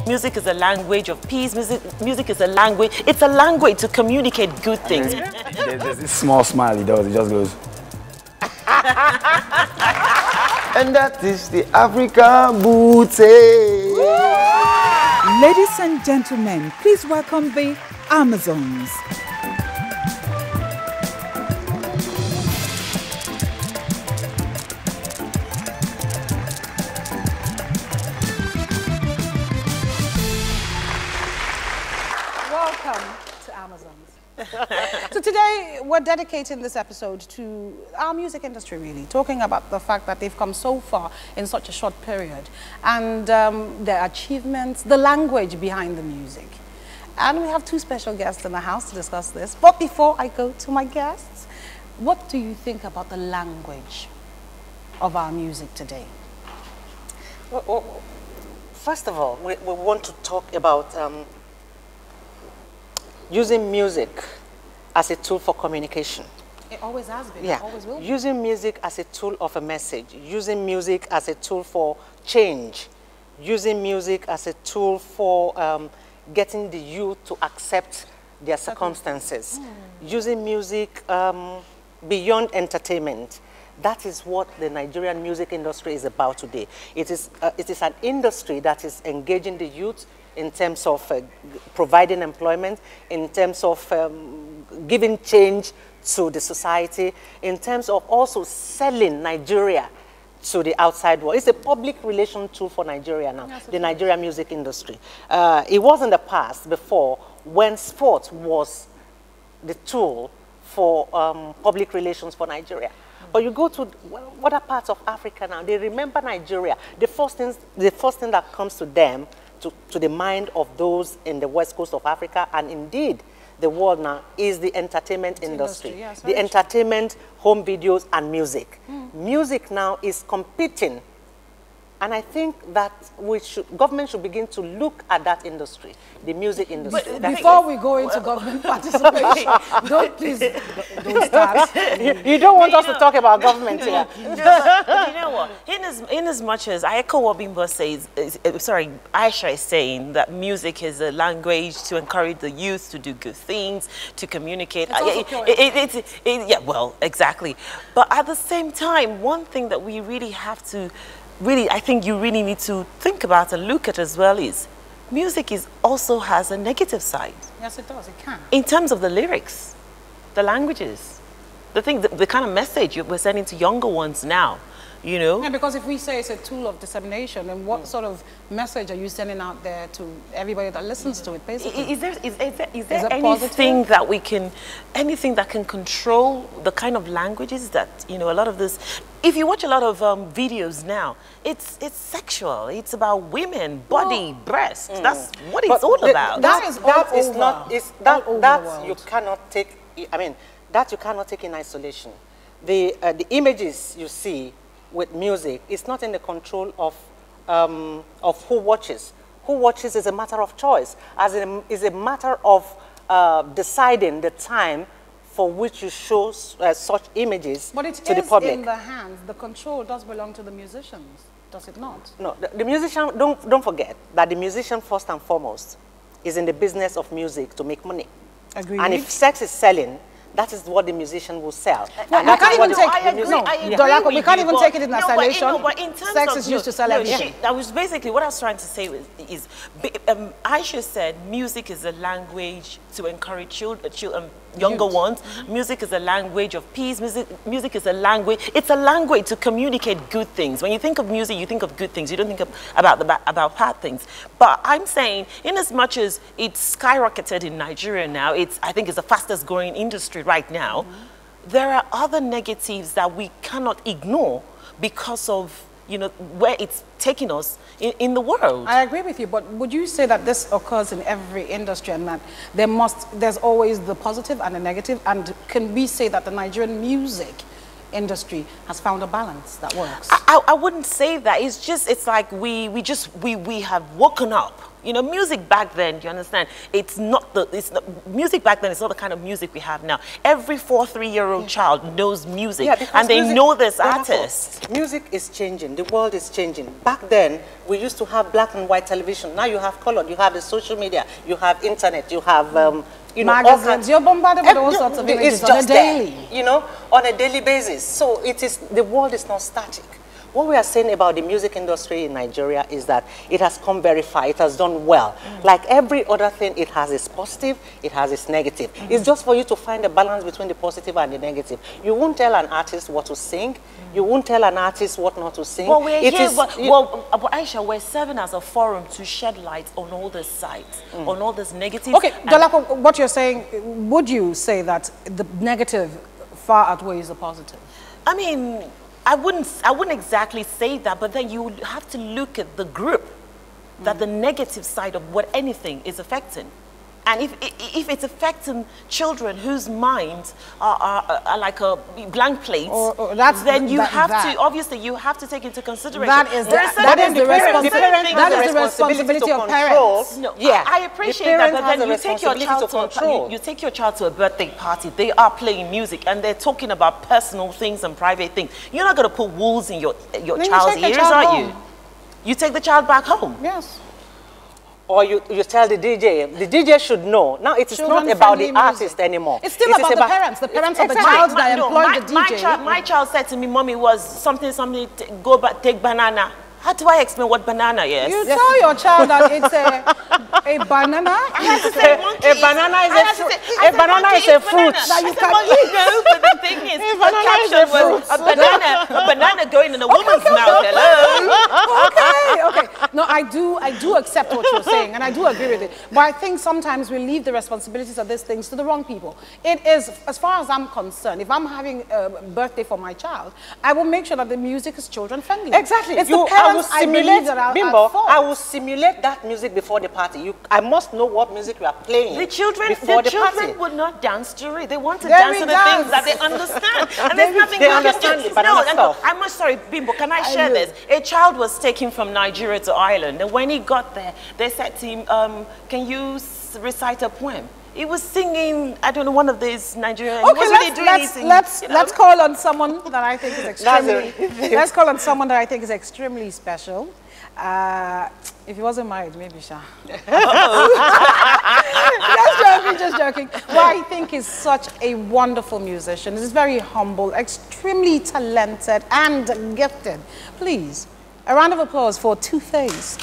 Music is a language of peace. Music is a language. It's a language to communicate good things. There's this small smile he does. He just goes. And that is the African booty. Ladies and gentlemen, please welcome the Amazons. Welcome to Amazons. So today we're dedicating this episode to our music industry, really, talking about the fact that they've come so far in such a short period and their achievements, the language behind the music. And we have two special guests in the house to discuss this. But before I go to my guests, what do you think about the language of our music today? Well, first of all, we want to talk about using music as a tool for communication. It always has been, Yeah. it always will be. Using music as a tool of a message, using music as a tool for change, using music as a tool for getting the youth to accept their circumstances, using music beyond entertainment. That is what the Nigerian music industry is about today. It is an industry that is engaging the youth in terms of providing employment, in terms of giving change to the society, in terms of also selling Nigeria to the outside world. It's a public relation tool for Nigeria now, yes, the Nigerian music industry. It was in the past before when sport was the tool for public relations for Nigeria. But you go to other parts of Africa now, they remember Nigeria. The first thing that comes to them, to the mind of those in the west coast of Africa, and indeed the world now, is the entertainment industry. Yes, the entertainment, home videos, and music. Music now is competing. And I think that government should begin to look at that industry, the music industry. But before we go into government participation, don't start. You don't want us to talk about government here. But you know what? In as much as I echo what Bimbo says, Aisha is saying that music is a language to encourage the youth to do good things, to communicate. Yeah, well, exactly. But at the same time, one thing that we really have to I think you really need to think about and look at as well is music also has a negative side. Yes, it does. It can. In terms of the lyrics, the languages, the kind of message we're sending to younger ones now, you know? Yeah, because if we say it's a tool of dissemination, then what sort of message are you sending out there to everybody that listens to it, basically? Is there anything that can control the kind of languages that, you know, a lot of this, if you watch a lot of videos now, it's sexual, it's about women, body, breast, that's what it's all about. You cannot take, I mean, that you cannot take in isolation. The images you see with music, it's not in the control of who watches. Who watches is a matter of choice, is a matter of deciding the time for which you show such images to the public. But it is in the hands. The control does belong to the musicians, does it not? No, the musician, don't forget that the musician first and foremost is in the business of music to make money. Agreed. And if sex is selling, that is what the musician will sell. Well, we can't even take it in isolation. Sex is used to sell everything. That was basically what I was trying to say is Aisha said music is a language to encourage younger ones. Music is a language of peace. Music is a language. It's a language to communicate good things. When you think of music, you think of good things. You don't think about bad things. But I'm saying, in as much as it's skyrocketed in Nigeria now, I think it's the fastest growing industry right now. There are other negatives that we cannot ignore because of, you know, where it's taking us in the world. I agree with you, but would you say that this occurs in every industry and that there's always the positive and the negative? And can we say that the Nigerian music industry has found a balance that works? I wouldn't say that. It's like we have woken up You know, music back then, you understand? Music back then is not the kind of music we have now. Every 3-year-old child knows music, and they know this artist. Music is changing. The world is changing. Back then, we used to have black and white television. Now you have color. You have the social media. You have internet. You have you know, magazines. You're bombarded with all sorts of images on a daily. You know, on a daily basis. So the world is not static. What we are saying about the music industry in Nigeria is that it has come very far. It has done well. Like every other thing, it has its positive, it has its negative. It's just for you to find a balance between the positive and the negative. You won't tell an artist what to sing. You won't tell an artist what not to sing. Well, we're here, but Aisha, we're serving as a forum to shed light on all this sides, on all this negative. Okay, Dolapo, what you're saying, would you say that the negative far outweighs the positive? I mean, I wouldn't exactly say that, but then you have to look at the group that the negative side of what anything is affecting. And if it's affecting children whose minds are like a blank plate, then you have to, obviously, you have to take into consideration. That is the responsibility of parents. No, yeah, I appreciate that, but then you take your child to a birthday party, they are playing music, and they're talking about personal things and private things. You're not going to put wolves in your child's ears, are you? You take the child back home. Yes. Or you tell the DJ. The DJ should know. Now it is not about the artist anymore. It's still about the parents. The parents of the child that employed the DJ. My child said to me, "Mommy, was something, go back, take banana." How do I explain what banana is? You tell your child that it's a banana. I have to say monkey. A banana is a fruit that you can eat. No, but the thing is, the caption was a banana going in a woman's mouth. Hello. Okay. No, I do accept what you're saying, and I do agree with it. But I think sometimes we leave the responsibilities of these things to the wrong people. It is, as far as I'm concerned, if I'm having a birthday for my child, I will make sure that the music is children friendly. Exactly. It's the parents. I will simulate that music before the party. I must know what music we are playing. The children would not dance to it. They want to dance to the things that they understand. And there's nothing they understand the banana stuff. I'm sorry, Bimbo, can I share this? A child was taken from Nigeria to Ireland, and when he got there, they said to him, can you recite a poem? He was singing, I don't know, one of these Nigerian. Okay, let's call on someone that I think is extremely. Let's call on someone that I think is extremely special. If he wasn't married, maybe Sha. Just joking. But I think he's such a wonderful musician. He's very humble, extremely talented, and gifted. Please, a round of applause for Two-Face.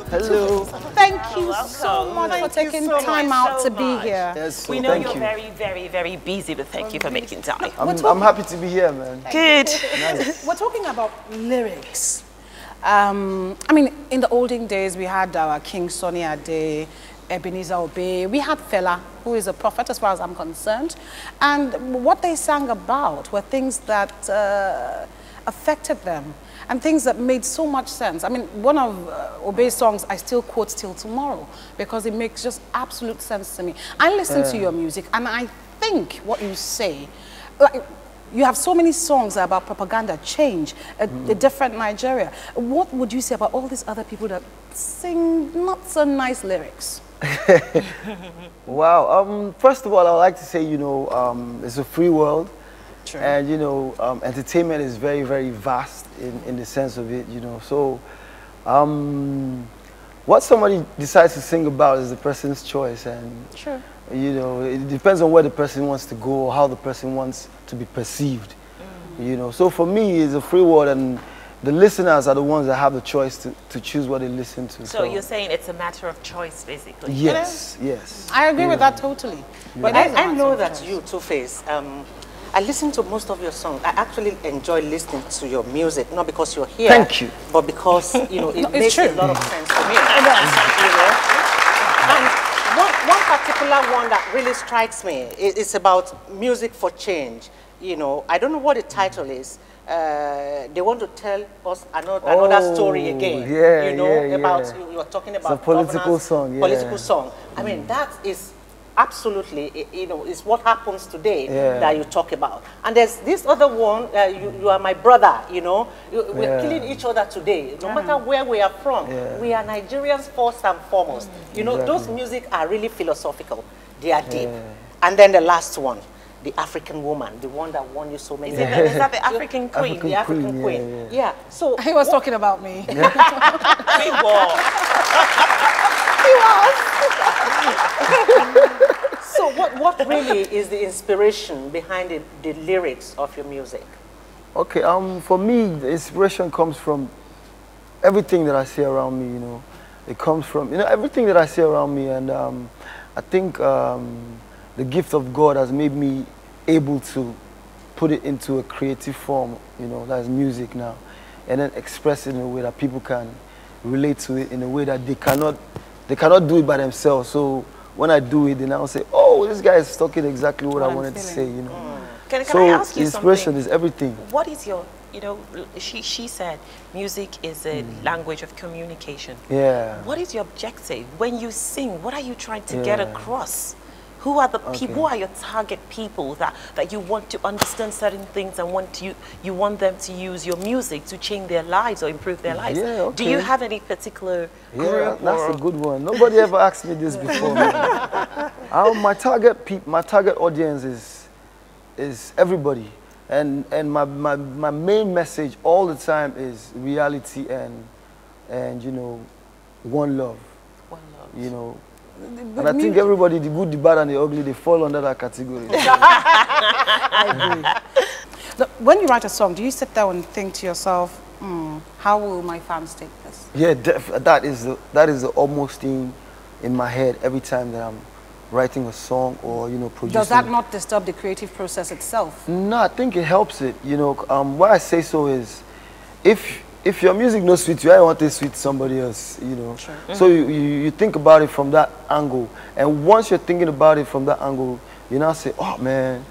Hello. Thank you so much for taking time out to be here. Yes, we know you're very, very, very busy, but thank you for making time. I'm happy to be here, man. Good. Nice. We're talking about lyrics. I mean, in the olden days, we had our King Sunny Ade, Ebenezer Obey. We had Fela, who is a prophet as far as I'm concerned. And what they sang about were things that affected them and things that made so much sense. I mean, one of Obey's songs I still quote till tomorrow because it makes just absolute sense to me. I listen to your music and I think what you say, like, you have so many songs about propaganda, change, a different Nigeria. What would you say about all these other people that sing not so nice lyrics? Wow. First of all, I'd like to say, you know, it's a free world. True. And, you know, entertainment is very, very vast in the sense of it, you know. So what somebody decides to sing about is the person's choice. And, True. you know, it depends on where the person wants to go or how the person wants to be perceived, you know. So for me, it's a free world, and the listeners are the ones that have the choice to choose what they listen to. So you're saying it's a matter of choice, basically? Yes, yes. I agree with that totally. Yeah. But I know that you, Two-Face, I listen to most of your songs. I actually enjoy listening to your music, not because you're here. Thank you. But because, you know, it makes a lot of sense for me. You know? And one particular particular one that really strikes me is about music for change. You know, I don't know what the title is. They want to tell us another story again. Yeah, you know, yeah, about yeah. you were talking about it's a political song. Yeah. Political song. I mean, that is absolutely, you know, is what happens today that you talk about. And there's this other one. You are my brother. You know, we're killing each other today. No matter where we are from, we are Nigerians first and foremost. You know, those music are really philosophical. They are deep. And then the last one. The African woman, the one that won you so many. Is that the African queen? The African queen. Yeah. So he was talking about me. He was. So what really is the inspiration behind the lyrics of your music? Okay. For me, the inspiration comes from everything that I see around me. You know, it comes from everything that I see around me, and I think. The gift of God has made me able to put it into a creative form, you know, that's music now, and then express it in a way that people can relate to it in a way that they cannot do it by themselves. So when I do it, then I'll say, oh, this guy is talking exactly what I wanted to say, you know. Can I ask you inspiration something? is everything. What is your, you know, she said music is a language of communication. Yeah. What is your objective? When you sing, what are you trying to get across? Who are the people? Who are your target people that you want to understand certain things and you want them to use your music to change their lives or improve their lives? Yeah, okay. Do you have any particular group? Yeah, that's a good one. Nobody ever asked me this before. My target audience is everybody, and my main message all the time is reality and you know, one love. One love. You know. And I think everybody, the good, the bad, and the ugly, they fall under that category. I agree. Look, when you write a song, do you sit down and think to yourself, how will my fans take this? Yeah, that is the almost thing in my head every time that I'm writing a song or, you know, producing. Does that not disturb the creative process itself? No, I think it helps it. You know, why I say so is, if your music no sweet you, I want to sweet somebody else, you know. Sure. So you think about it from that angle. And once you're thinking about it from that angle, you now say, oh man,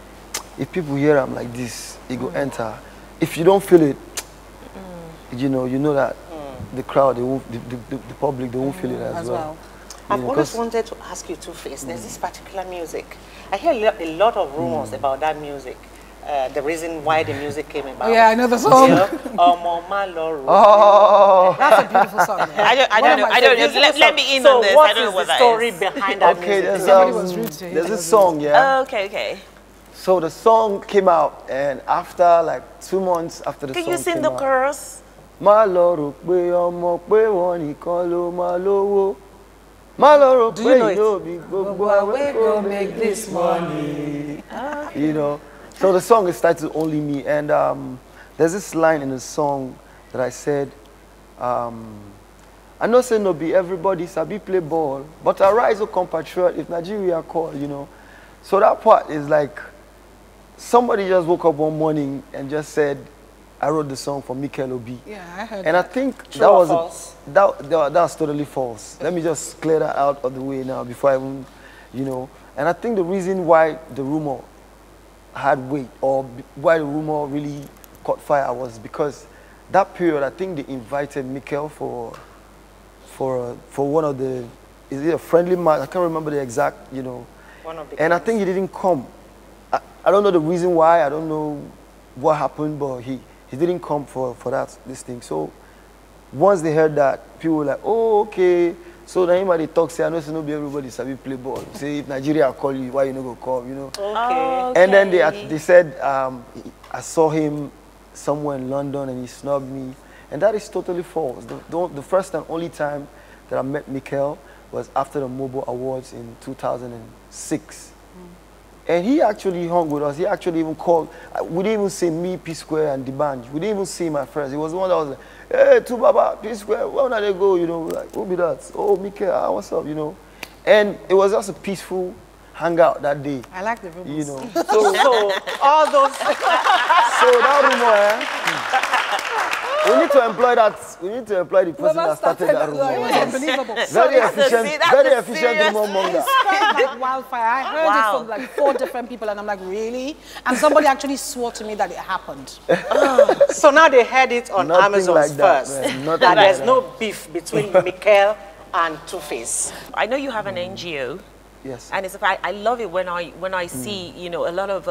if people hear I'm like this, it go enter. If you don't feel it, you know that the crowd, they won't, the public, they won't feel it as well. I've always wanted to ask you Two-Face, there's this particular music. I hear a lot of rumors about that music. The reason why the music came about. Oh, yeah, I know the song. Oh, that's a beautiful song. I don't know. Let me in on this. I don't know what that is. What is the story behind that music? There's this song, yeah. Oh, okay. So the song came out, and after like 2 months after the song came out. Can you sing the chorus? Do you know it? Make this money. You know. So the song is titled Only Me, and there's this line in the song that I said, I know say no be everybody sabi play ball, but I rise a compatriot if Nigeria call, you know. So that part is like, somebody just woke up one morning and just said, I wrote the song for Mikel Obi. Yeah, I heard and that. I think True that was false? That's totally false. Let me just clear that out of the way now before I even, you know. And I think the reason why the rumor had weight, or why the rumor really caught fire, was because that period I think they invited Mikel for one of the, is it a friendly match? I can't remember the exact, you know. One of the and I games. think he didn't come. I don't know the reason why. I don't know what happened, but he didn't come for this thing. So once they heard that, people were like, oh, okay. So then anybody talk, say, I know it's not be everybody sabi play ball. Say, if Nigeria call you, why you not go call, you know? Okay. And then they said, I saw him somewhere in London and he snubbed me. And that is totally false. The first and only time that I met Mikel was after the Mobile Awards in 2006. And he actually hung with us. He actually even called. We didn't even say me, P-Square, and D'banj. We didn't even see my friends. He was the one that was like, hey, Tubaba, P-Square, where did they go? You know, like, who be that? Oh, Mikel, what's up, you know? And it was just a peaceful hangout that day. I like the rumors. You know. So all those. So that rumor, We need to employ that. We need to employ the person that started that rumor. It was unbelievable. Very efficient, very efficient rumor monger. Spread like wildfire. I heard it from like 4 different people, and I'm like, really? And somebody actually swore to me that it happened. So now they heard it on Nothing Amazon like that, first. man. Nothing That like there's that. no beef between Mikel and Two-Face. I know you have an NGO. Yes. And it's, I love it when I see, you know, a lot of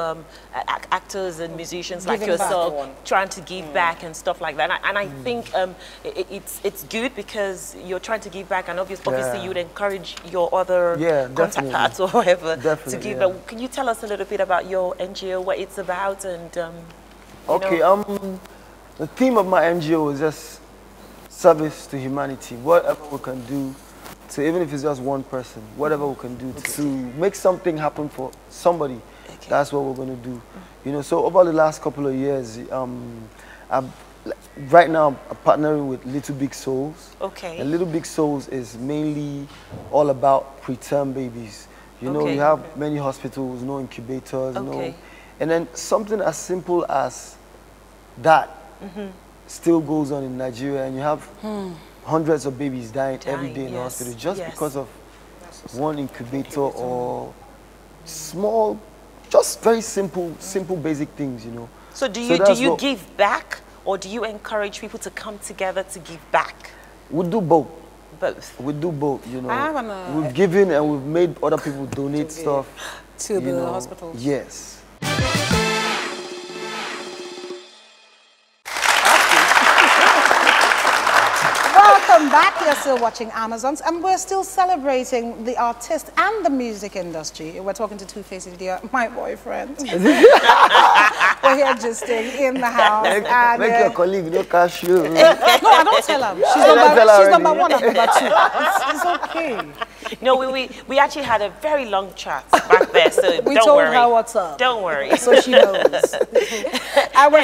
actors and musicians like Giving back. yourself trying to give back and stuff like that. And I think it's good because you're trying to give back, and obviously you'd encourage your other contact definitely. parts or whatever to Definitely, give yeah. back. Can you tell us a little bit about your NGO, what it's about, and Okay, the theme of my NGO is just service to humanity. Whatever we can do to, even if it's just one person, whatever we can do to make something happen for somebody, that's what we're going to do. You know, so over the last couple of years, right now I'm partnering with Little Big Souls. Okay. And Little Big Souls is mainly all about preterm babies. You know, we have many hospitals, no incubators, and then something as simple as that still goes on in Nigeria, and you have hundreds of babies dying every day in the hospital just because of one incubator or small, just very simple basic things, you know. So do you give back, or do you encourage people to come together to give back? We do both. Both. We do both, you know. I have we've given and we've made other people donate stuff to the hospitals. Yes. Welcome back. You're still watching Amazons, and we're still celebrating the artist and the music industry. We're talking to Two-Face Idea, my boyfriend. We're here just in the house. And, Make your colleague no cash you. no, I don't tell her. She's number 1 and number 2. It's okay. No, we actually had a very long chat back there, so We don't told worry. her what's up. Don't worry. So she knows. And we're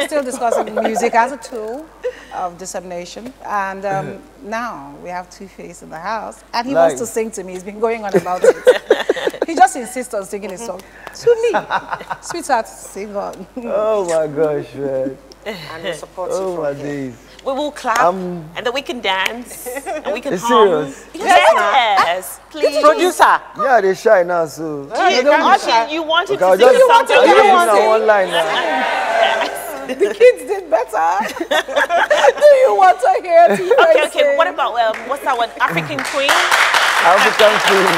still discussing music as a tool of dissemination. And now we have Two-Face in the house, and he wants to sing to me. He's been going on about it. He just insists on singing his song to me. Sweetheart, sing on. Oh my gosh, man. And we support you Oh from my here. days. We will clap, and then we can dance, and we can It's hum. serious? Yes, please. Producer. Yeah, they shy now, so. You wanted Okay, to sing something. I'll just else. use one line now. The kids did better. Do you want to hear Two-Face Okay, sing? what about, what's that one? African Queen? African Queen.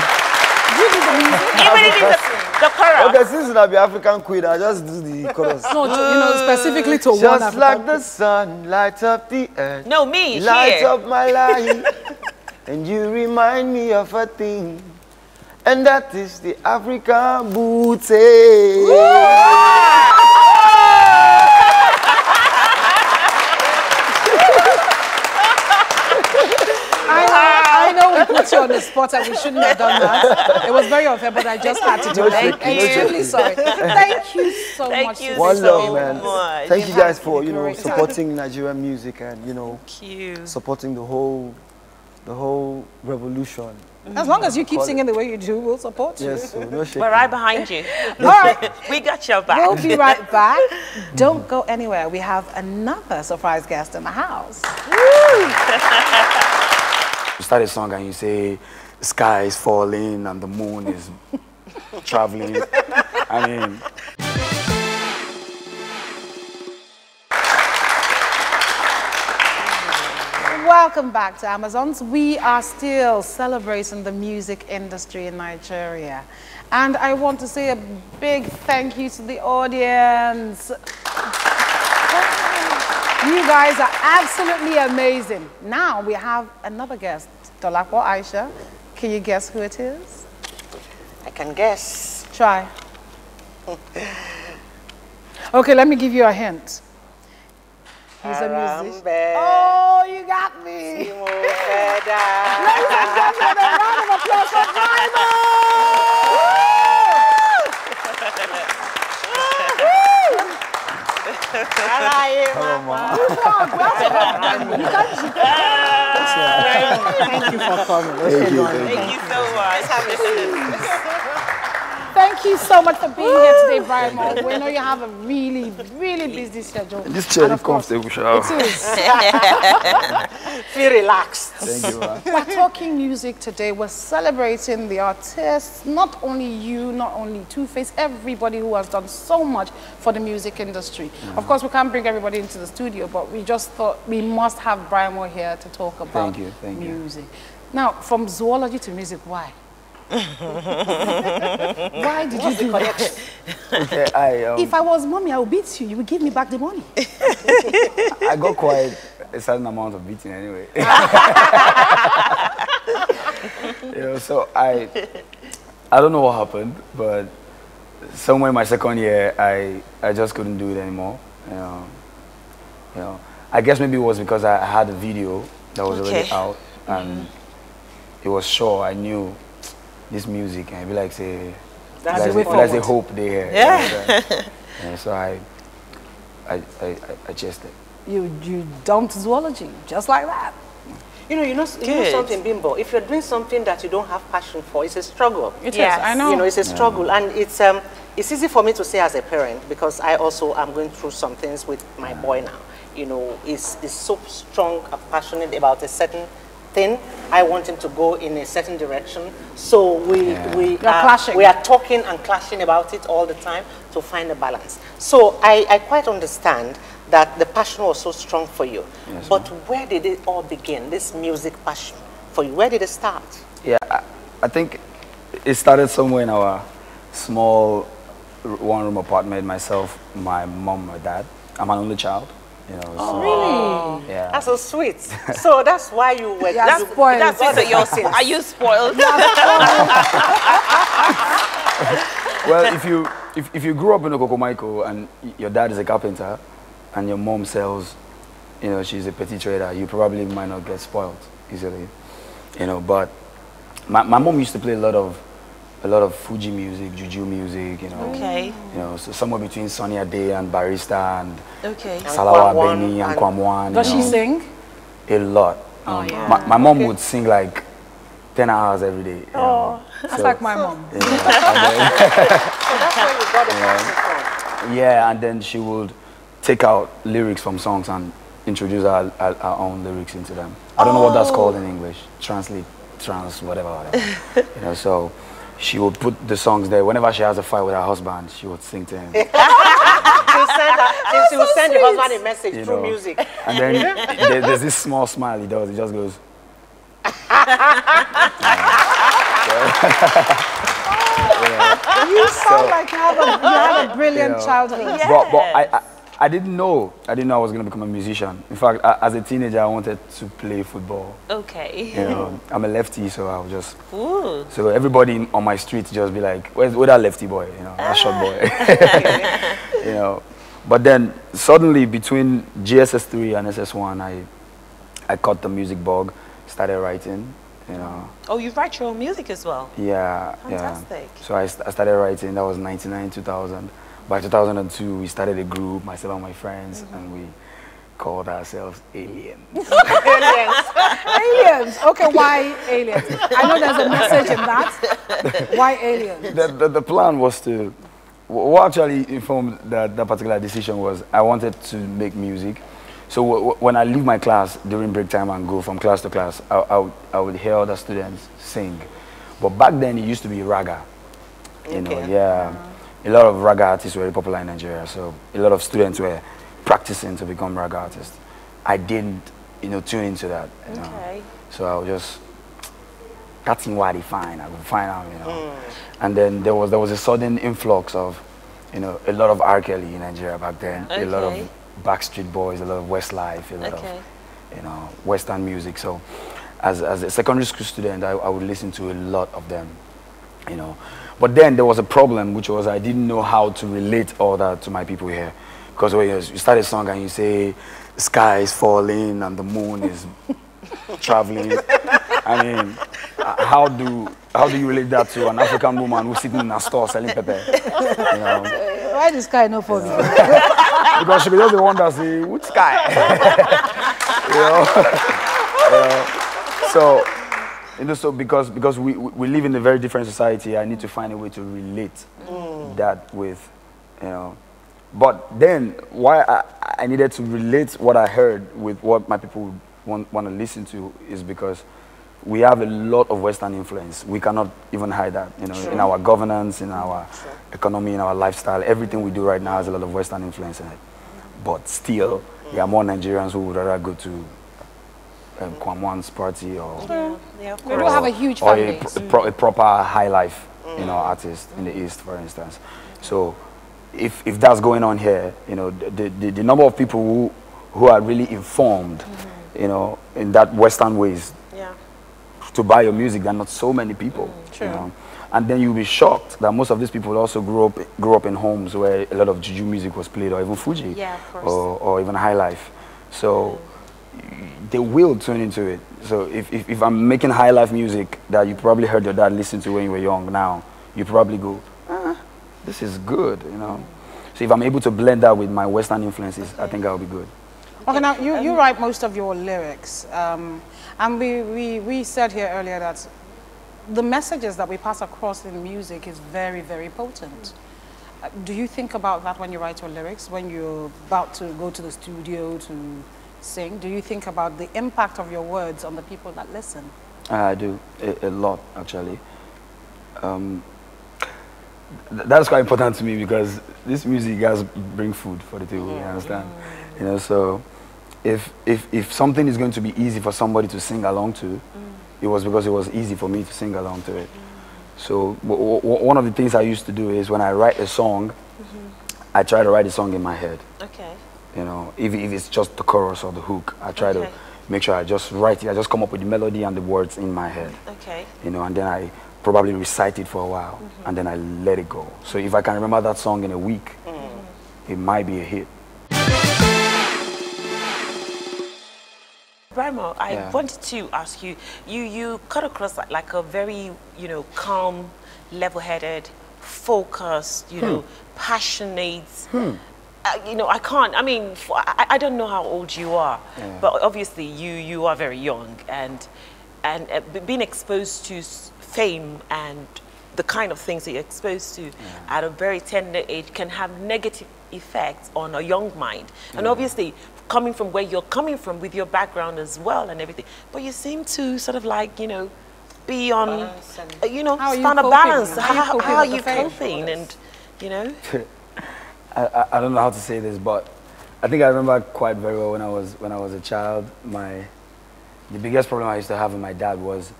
Even if it's the chorus. Okay, since it'll be African Queen, I'll just do the chorus. No, specifically to one Just African like the sun lights up the earth. No, me, Lights here. up my life. And you remind me of a thing. And that is the African booty. I know we put you on the spot and we shouldn't have done that. It was very unfair, but I just had to do it. I'm extremely sorry. Thank you so much. Thank you One so love, man. much. Thank you guys for, Great. supporting Nigerian music and, Cute. supporting the whole revolution. As long as you keep singing the way you do, we'll support you. Yes, so no shaking. We're right behind you. All right. We got your back. We'll be right back. Don't go anywhere. We have another surprise guest in the house. You start a song and you say, the sky is falling and the moon is traveling. I mean... Welcome back to Amazons. We are still celebrating the music industry in Nigeria. And I want to say a big thank you to the audience. You guys are absolutely amazing. Now we have another guest, Dolapo Aisha. Can you guess who it is? I can guess. Try. Okay, let me give you a hint. He's a musician. Oh, you got me. Timo Feda. Ladies and gentlemen, a round of applause for Thank you for coming. Thank you. Thank you so much. Thank you so much for being here today, Brian Moore. We know you have a really, really busy schedule. This chair is comfortable, Shao. It is. Feel relaxed. Thank you, man. We're talking music today. We're celebrating the artists, not only you, not only Two-Face, everybody who has done so much for the music industry. Of course, we can't bring everybody into the studio, but we just thought we must have Brian Moore here to talk about music. Now, from zoology to music, why? Why did you do that? Okay, If I was mommy, I would beat you. You would give me back the money. I got quite a certain amount of beating anyway. So I don't know what happened, but somewhere in my second year, I just couldn't do it anymore. You know, I guess maybe it was because I had a video that was already out, and it was sure I knew this music, and I'd be like, say, that's a hope there. Yeah. So I chased it. You dumped zoology, just like that. You know something, Bimbo. If you're doing something that you don't have passion for, it's a struggle. It is, I know. You know, it's a struggle, and it's easy for me to say as a parent, because I also am going through some things with my boy now. You know, is so strong and passionate about a certain thing. I want him to go in a certain direction. So we are talking and clashing about it all the time to find a balance. So I quite understand that the passion was so strong for you. Yes, but where did it all begin, this music passion for you? Where did it start? Yeah, I think it started somewhere in our small one-room apartment, myself, my mom, my dad. I'm an only child. You know, so, really? Yeah. That's so sweet. So that's why you were spoiled. That's it. Are you spoiled? Well, if you grew up in Okokomaiko and your dad is a carpenter and your mom sells, you know, she's a petty trader, you probably might not get spoiled easily. You know, but my mom used to play a lot of Fuji music, Juju music, you know. Okay. You know, so somewhere between Sonny Ade and Barista and Kwamwan Salawa Beni and Kwamwan. Does she sing? A lot. Oh, yeah. My mom would sing like 10 hours every day. You know. That's like my mom. Yeah, So that's where you got the passion from. yeah, and then she would take out lyrics from songs and introduce our own lyrics into them. I don't know what that's called in English. Whatever. You know, so she would put the songs there. Whenever she has a fight with her husband, she would sing to him. She will send your husband a message through music. And then there's this small smile he does. He just goes. You sound like you had a brilliant childhood. Yes. But I didn't know I was going to become a musician. In fact, as a teenager, I wanted to play football. Okay. You know, I'm a lefty, so I was just. Ooh. So everybody on my street just be like, "Where's that lefty boy? You know, that short boy." You know, but then suddenly between GSS 3 and SS1, I caught the music bug, started writing. You know. Oh, you write your own music as well? Yeah. Fantastic. Yeah. So I started writing. That was 99, 2000. By 2002, we started a group, myself and my friends, and we called ourselves Aliens. Aliens. Okay, why aliens? I know there's a message in that. Why aliens? The plan was to, what actually informed that particular decision was I wanted to make music. So when I leave my class during break time and go from class to class, I would hear other students sing. But back then it used to be raga. You know, yeah. A lot of raga artists were very popular in Nigeria, so a lot of students were practicing to become raga artists. I didn't, you know, tune into that. You know. So I was just, that's in what I find. I would find out, you know. And then there was a sudden influx of, you know, a lot of R. Kelly in Nigeria back then. A lot of Backstreet Boys, a lot of Westlife, a lot of, you know, Western music. So as a secondary school student, I would listen to a lot of them, you know. But then there was a problem, which was I didn't know how to relate all that to my people here. Because when you start a song and you say, the sky is falling and the moon is traveling, I mean, how do you relate that to an African woman who's sitting in a store selling pepper? You know? Why the sky not falling? Because she could just be the one that say, which sky? You know? So You know, so because we live in a very different society, I need to find a way to relate that with, you know. But then, why I needed to relate what I heard with what my people want to listen to is because we have a lot of Western influence. We cannot even hide that, you know, in our governance, in our economy, in our lifestyle. Everything we do right now has a lot of Western influence in it. But still, there are more Nigerians who would rather go to Kwamwan's party or we do have a huge fan base. a proper high life, you know, artist in the East, for instance. So if that's going on here, you know, the number of people who are really informed, you know, in that Western ways, to buy your music, there are not so many people. You know? And then you'll be shocked that most of these people also grew up in homes where a lot of juju music was played, or even Fuji, or even high life. So they will tune into it. So if I'm making high life music that you probably heard your dad listen to when you were young, now you probably go, this is good, you know. So if I'm able to blend that with my Western influences, I think I'll be good. Okay, now you write most of your lyrics, and we said here earlier that the messages that we pass across in music is very, very potent. Do you think about that when you write your lyrics, when you're about to go to the studio to sing? Do you think about the impact of your words on the people that listen? I do, a lot, actually. That's quite important to me because this music has bring food for the table, you understand? You know, so if something is going to be easy for somebody to sing along to, it was because it was easy for me to sing along to it. So one of the things I used to do is when I write a song, I try to write a song in my head. Okay. You know, if it's just the chorus or the hook, I try to make sure I just write it. I just come up with the melody and the words in my head. Okay. You know, and then I probably recite it for a while, and then I let it go. So if I can remember that song in a week, it might be a hit. Brymo, I wanted to ask you, you cut across like a very, you know, calm, level-headed, focused, you know, passionate. You know, I don't know how old you are, but obviously you are very young, and being exposed to fame and the kind of things that you're exposed to at a very tender age can have negative effects on a young mind. And obviously, coming from where you're coming from with your background as well and everything, but you seem to sort of like, you know, be on, you know, stand a balance. How are you coping? And, you know? I don't know how to say this, but I think I remember quite very well when I was a child. The biggest problem I used to have with my dad was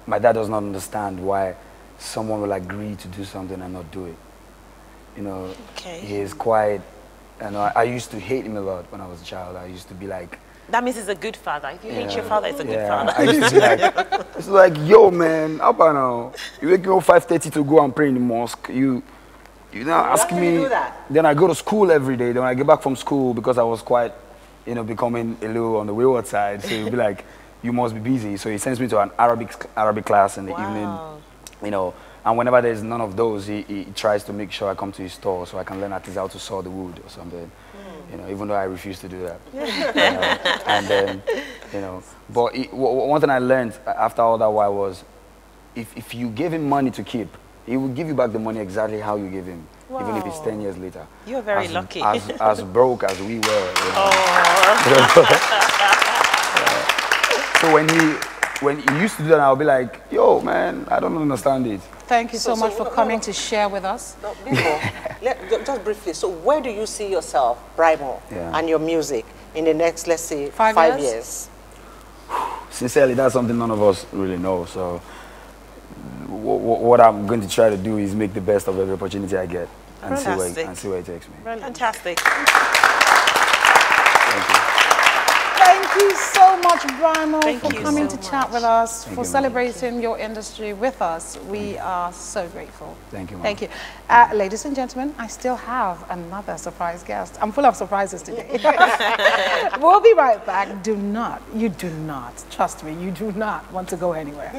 my dad does not understand why someone will agree to do something and not do it. You know, he is quite, you know, I used to hate him a lot when I was a child. I used to be like, that means he's a good father. If you hate your father, it's a good father. I used to be like, it's like, yo man, how about now? You wake me up 5:30 to go and pray in the mosque. You now ask me, then I go to school every day. Then when I get back from school, because I was quite, you know, becoming a little on the wayward side, so he'll be like, you must be busy. So he sends me to an Arabic class in the evening, you know, and whenever there's none of those, he tries to make sure I come to his store so I can learn at least how to saw the wood or something, you know, even though I refuse to do that. You know? And then, you know, but one thing I learned after all that while was, if you give him money to keep, he will give you back the money exactly how you give him, even if it's 10 years later. You're very lucky. As broke as we were. You know? So when he used to do that, I'll be like, yo, man, I don't understand it. Thank you so much for coming to share with us. No, before, just briefly, so where do you see yourself, Brymo, and your music in the next, let's say, 5 years? Sincerely, that's something none of us really know. So what I'm going to try to do is make the best of every opportunity I get and see where it takes me. Fantastic. Thank you. Thank you so much, Brymo, for coming so to chat with us, Thank for you, celebrating your industry with us. We are so grateful. Thank you, Mom. Thank you. Ladies and gentlemen, I still have another surprise guest. I'm full of surprises today. We'll be right back. You do not, trust me, you do not want to go anywhere.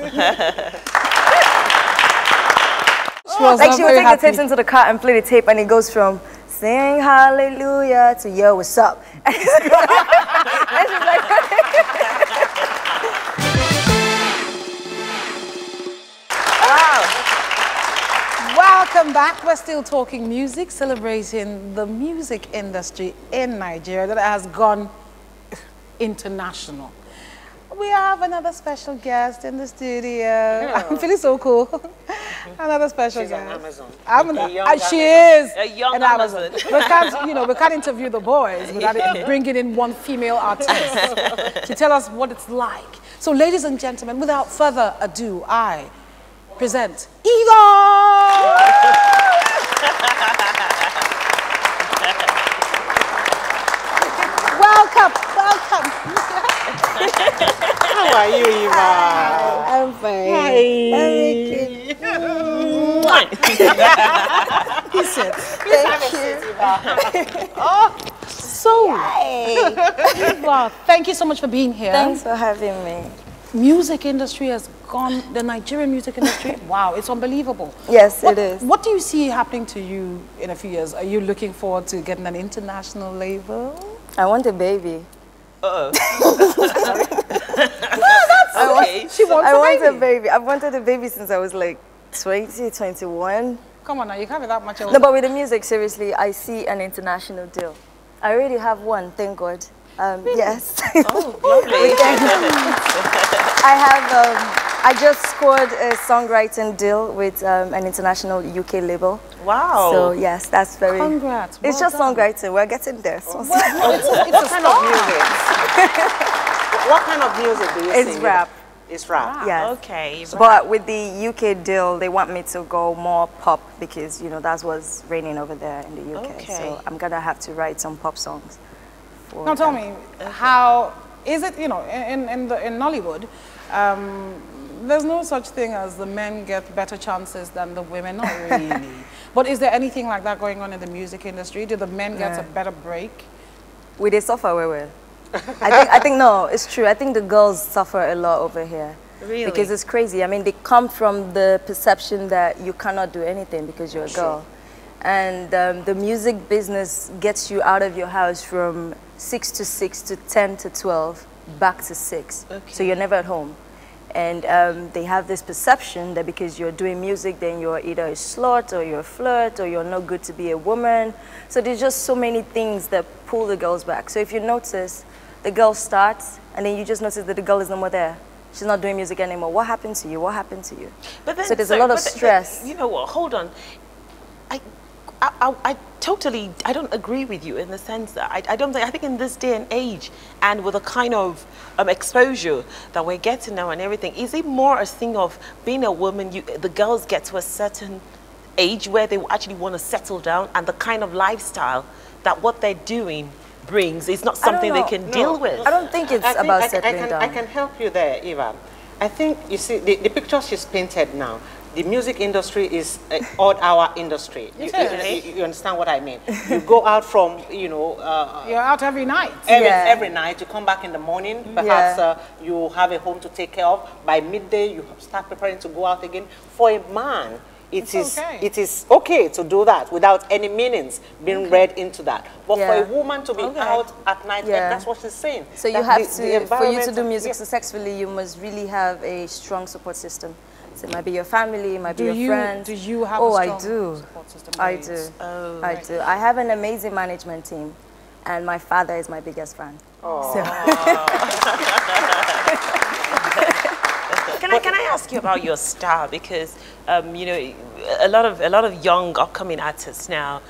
Like she would take the tapes into the car and play the tape, and it goes from sing hallelujah to yo, what's up? And she's like, Welcome back. We're still talking music, celebrating the music industry in Nigeria that has gone international. We have another special guest in the studio. I'm feeling so cool. Another special She's guest. on Amazon. She is A young an Amazon. We can't, we can't interview the boys without bringing in one female artist to tell us what it's like. So, ladies and gentlemen, without further ado, I present Eva. Welcome. How are you, Eva? I'm fine. Hi. He said, so, Eva, thank you so much for being here. Thanks for having me. Music industry has gone, the Nigerian music industry, wow, it's unbelievable. Yes, it is. What do you see happening to you in a few years? Are you looking forward to getting an international label? I want a baby. Okay. She wants I a want baby. a baby. I've wanted a baby since I was like 20, 21. Come on now, you can't be that much older. No, but with the music, seriously, I see an international deal. I already have one, thank God. Yes. Oh, lovely. I just scored a songwriting deal with an international UK label. Wow. So yes, that's very. Congrats. It's well just done. songwriting. We're getting there. So It's a What kind of music? What kind of music do you It's sing? rap. It's rap. Yes. Okay. But with the UK deal, they want me to go more pop because that's what's reigning over there in the UK. Okay. So I'm gonna have to write some pop songs. For Now tell them. me, how is it, in Nollywood, there's no such thing as the men get better chances than the women, not really. But is there anything like that going on in the music industry? Do the men get a better break? We they suffer well. I think no, it's true. I think the girls suffer a lot over here. Really? Because it's crazy. I mean, they come from the perception that you cannot do anything because you're a girl. And the music business gets you out of your house from 6 to 6 to 10 to 12, back to 6. Okay. So you're never at home. And they have this perception that because you're doing music, then you're either a slut or you're a flirt or you're not good to be a woman. So there's just so many things that pull the girls back. So if you notice, the girl starts and then you just notice that the girl is no more there. She's not doing music anymore. What happened to you? What happened to you? But then, so there's a lot of but stress. you know what? Hold on. I don't agree with you in the sense that I think in this day and age and with the kind of exposure that we're getting now and everything, is it more a thing of being a woman, the girls get to a certain age where they actually want to settle down and the kind of lifestyle that what they're doing brings is not something they can deal with? I don't think it's about settling down. I can help you there, Eva. I think, you see, the picture she's painted now, the music industry is an odd-hour industry. You understand what I mean? You go out from, You're out every night. every night. You come back in the morning. Perhaps you have a home to take care of. By midday, you start preparing to go out again. For a man, it is okay to do that without any meanings being read into that. But for a woman to be out at night, that's what she's saying. So you have to, for you to do music successfully, you must really have a strong support system. So it might be your family, it might be your friends. Do you have a strong support system? I do. I do. I have an amazing management team, and my father is my biggest fan. So. Can I ask you about your style? Because a lot of young upcoming artists now,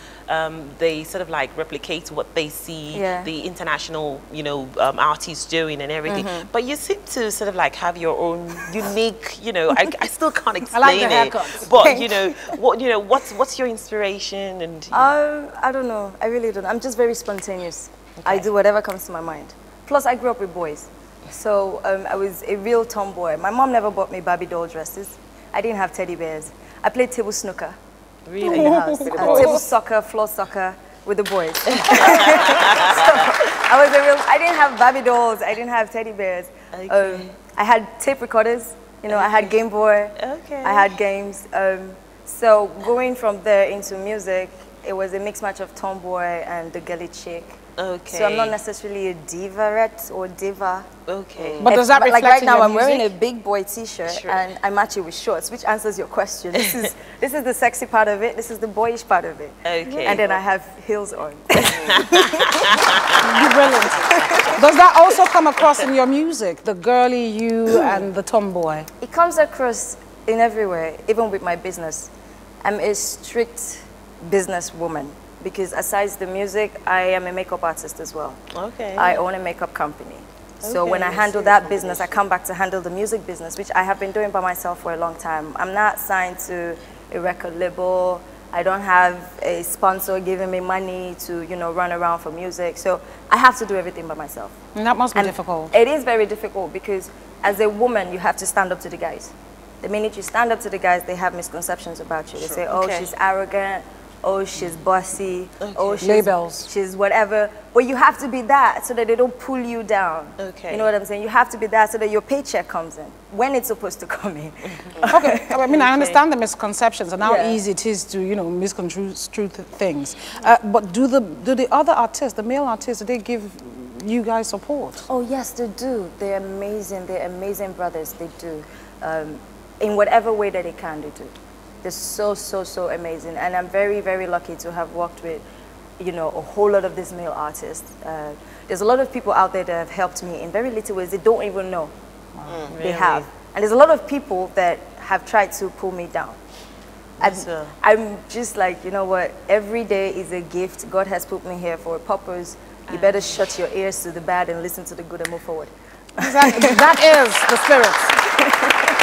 they sort of like replicate what they see the international artists doing and everything. But you seem to sort of like have your own unique. I still can't explain it. But what's your inspiration and? I don't know. I really don't. I'm just very spontaneous. Okay. I do whatever comes to my mind. Plus, I grew up with boys. So I was a real tomboy. My mom never bought me Barbie doll dresses. I didn't have teddy bears. I played table snooker in the house. Table soccer, floor soccer with the boys. So I didn't have Barbie dolls. I didn't have teddy bears. Okay. I had tape recorders. I had Game Boy. Okay. I had games. So going from there into music, it was a mixed match of tomboy and the girly chick. Okay. So I'm not necessarily a divarette or diva. Okay. But does that Like reflect right in now, your I'm wearing a music? big boy T-shirt Sure. and I match it with shorts, which answers your question. This is the sexy part of it. This is the boyish part of it. Okay. And then I have heels on. You're brilliant. Does that also come across in your music? The girly you and the tomboy? It comes across in everywhere, even with my business. I'm a strict businesswoman because aside the music, I am a makeup artist as well. Okay. I own a makeup company. So Okay, when I handle that business, I come back to handle the music business, which I have been doing by myself for a long time. I'm not signed to a record label. I don't have a sponsor giving me money to, you know, run around for music. So I have to do everything by myself. And that must be And difficult. It is very difficult because as a woman, you have to stand up to the guys. The minute you stand up to the guys, they have misconceptions about you. They say, oh, Okay. she's arrogant. Oh, she's bossy. Oh, she's, Labels. she's whatever. But you have to be that so that they don't pull you down. Okay. You know what I'm saying? You have to be that so that your paycheck comes in when it's supposed to come in. Okay, I mean, I understand the misconceptions and how Yeah. easy it is to, you know, misconstrue things. But do the other artists, the male artists, do they give you guys support? Oh, yes, they do. They're amazing. They're amazing brothers. They do. In whatever way that they can, they do. They're so, so, so amazing. And I'm very, very lucky to have worked with, you know, a whole lot of these male artists. There's a lot of people out there that have helped me in very little ways they don't even know they have. And there's a lot of people that have tried to pull me down. I'm just like, you know what, every day is a gift. God has put me here for a purpose. You better shut your ears to the bad and listen to the good and move forward. Exactly. That is the spirit.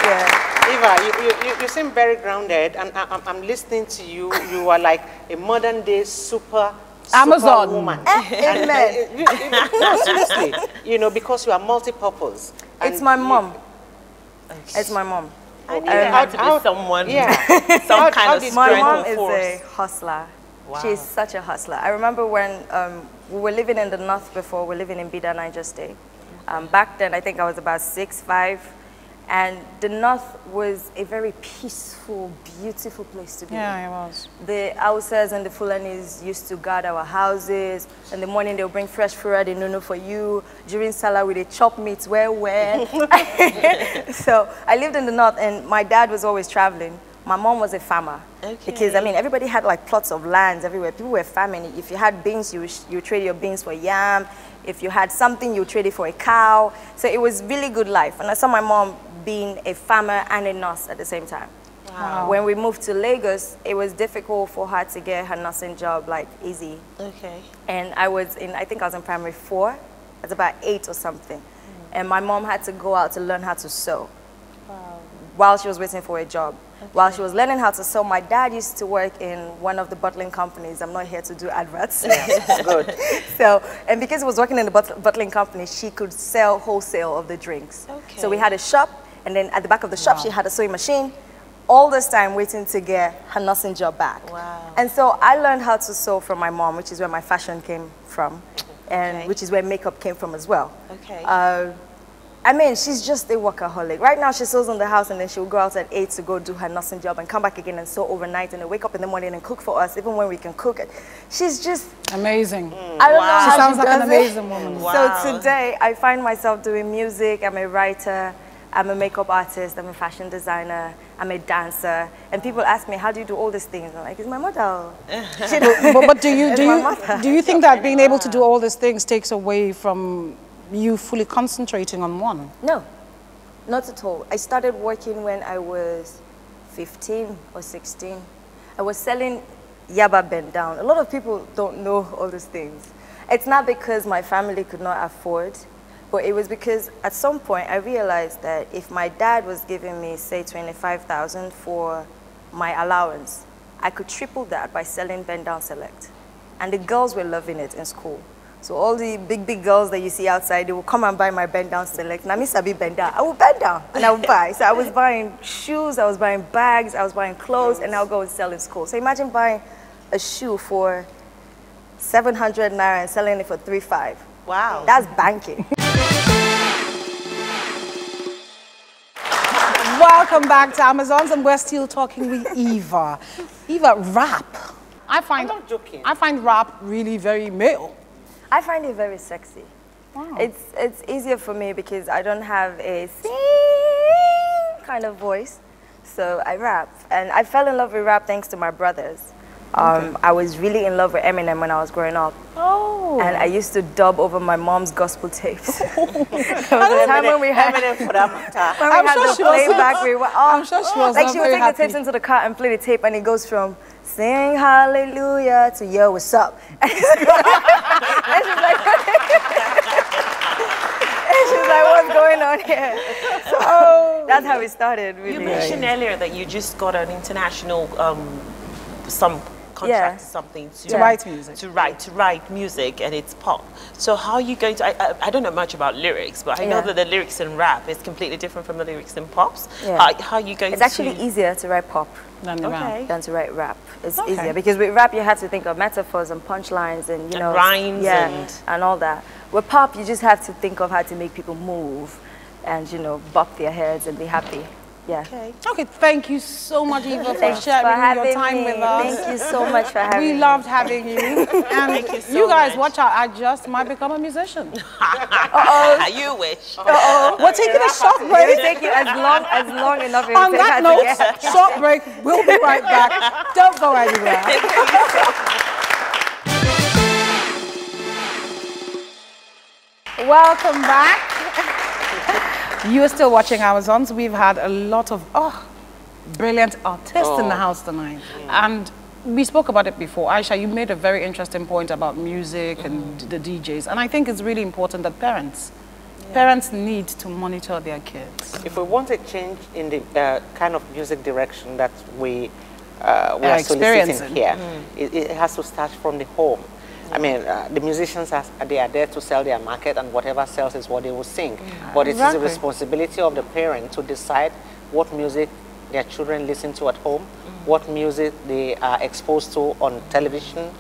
Yeah. Eva, you seem very grounded, and I'm listening to you. You are like a modern day super Amazon woman. Amen. No, seriously, you know, because you are multi-purpose. It's And my mom. It's my mom. I need her to be someone, some kind of My strength mom or is force. a hustler. She's such a hustler. I remember when we were living in the north before, we were living in Bida, Niger State. Back then, I think I was about 6'5", and the north was a very peaceful, beautiful place to be. Yeah, it was. The Hausas and the Fulanis used to guard our houses. In the morning, they'll bring fresh fruit and nunu for you. During Salah, we chop meat where. So I lived in the north, and my dad was always traveling. My mom was a farmer. Okay. Because, I mean, everybody had like plots of lands everywhere. People were farming. If you had beans, you trade your beans for yam. If you had something, you trade it for a cow. So it was really good life. And I saw my mom being a farmer and a nurse at the same time. Wow. When we moved to Lagos, it was difficult for her to get her nursing job like easy. Okay. And I think I was in primary 4. I was about 8 or something. And my mom had to go out to learn how to sew while she was waiting for a job. While she was learning how to sew, my dad used to work in one of the bottling companies. I'm not here to do adverts. good. So, and because he was working in the bottling company, she could sell wholesale of the drinks. Okay. So we had a shop, and then at the back of the shop, she had a sewing machine. All this time waiting to get her nursing job back. Wow. And so I learned how to sew from my mom, which is where my fashion came from, and Okay. which is where makeup came from as well. Okay. I mean, she's just a workaholic. Right now, she sews in the house, and then she'll go out at 8 to go do her nursing job and come back again and sew overnight, and then wake up in the morning and cook for us, even when we can cook it. She's just, Amazing. I don't know She how sounds like an does it. amazing woman. Wow. So today, I find myself doing music. I'm a writer. I'm a makeup artist. I'm a fashion designer. I'm a dancer. And people ask me, how do you do all these things? I'm like, it's my mother. But It's my mother. do you think that being able to do all these things takes away from you fully concentrating on one? No, not at all. I started working when I was 15 or 16. I was selling Yaba Bend Down. A lot of people don't know all these things. It's not because my family could not afford, but it was because at some point I realized that if my dad was giving me, say, 25,000 for my allowance, I could triple that by selling Bend Down Select. And the girls were loving it in school. So all the big girls that you see outside, they will come and buy my Bend Down Select. Now, Miss Abi bend down. I will bend down and I will buy. So I was buying shoes, I was buying bags, I was buying clothes, and I'll go and sell in school. So imagine buying a shoe for 700 naira and selling it for 3.5. Wow. That's banking. Welcome back to Amazons, and we're still talking with Eva. Eva, rap. I'm not joking. I find rap really very male. I find it very sexy. Wow. It's easier for me because I don't have a sing kind of voice, so I rap. And I fell in love with rap thanks to my brothers. I was really in love with Eminem when I was growing up. Oh. And I used to dub over my mom's gospel tapes. There was a time when we had, Eminem for that matter. when we had the playback. I'm sure she was like not she would very take happy. the tapes into the car and play the tape, and it goes from sing hallelujah to yo, what's up? And she's like, what's going on here? So that's how it started, really. You mentioned earlier that you just got an international some contract or something To write music. to write music, and it's pop. So how are you going to? I don't know much about lyrics, but I know that the lyrics in rap is completely different from the lyrics in pops. Yeah. How are you going? It's actually easier to write pop Than the rap. than to write rap. It's easier because with rap you have to think of metaphors and punchlines and And rhymes and all that. With pop you just have to think of how to make people move and bop their heads and be happy. Yeah. Okay, thank you so much, Eva, for Thanks sharing for having your time me. with us. Thank you so much for having me. We loved having you. And Thank you so you guys, much. watch out. I just might become a musician. You wish. We're taking a short It will break. take you as long enough. It will On take that her to note, get- short break. We'll be right back. Don't go anywhere. Welcome back. You are still watching Amazons. We've had a lot of brilliant artists in the house tonight. And we spoke about it before. Aisha, you made a very interesting point about music and the DJs. And I think it's really important that parents need to monitor their kids. If we want a change in the kind of music direction that we are soliciting here, it has to start from the home. I mean, the musicians, they are there to sell their market, and whatever sells is what they will sing. But it is the responsibility of the parent to decide what music their children listen to at home, what music they are exposed to on television,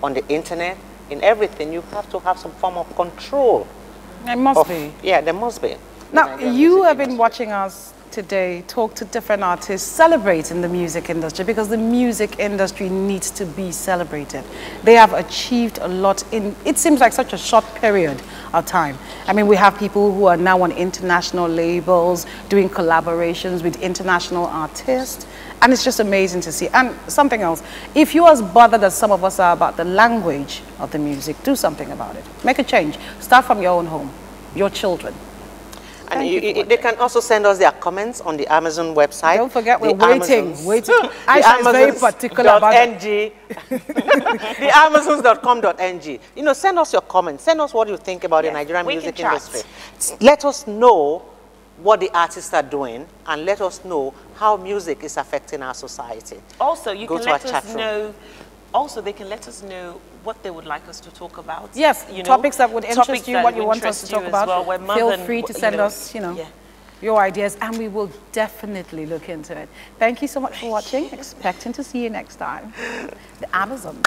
on the internet. In everything, you have to have some form of control. There must be. Yeah, there must be. Now, you have been watching us today talk to different artists celebrating the music industry, because the music industry needs to be celebrated. They have achieved a lot in, it seems like, such a short period of time. I mean, we have people who are now on international labels, doing collaborations with international artists, and it's just amazing to see. And something else, if you're as bothered as some of us are about the language of the music, do something about it. Make a change. Start from your own home, your children. And they can also send us their comments on the Amazon website. Don't forget, we're waiting. Aisha is very particular about it. The Amazons.com.ng. You know, send us your comments. Send us what you think about the Nigerian music industry. Let us know what the artists are doing, and let us know how music is affecting our society. Also, you Go can to our let chat us room. know. Also, they can let us know what they would like us to talk about. Yes, you know, topics that would interest topics you, that what you would want us to interest talk you as about. well. We're more Feel than, free to send us, your ideas, and we will definitely look into it. Thank you so much for watching. Expecting to see you next time. The Amazons.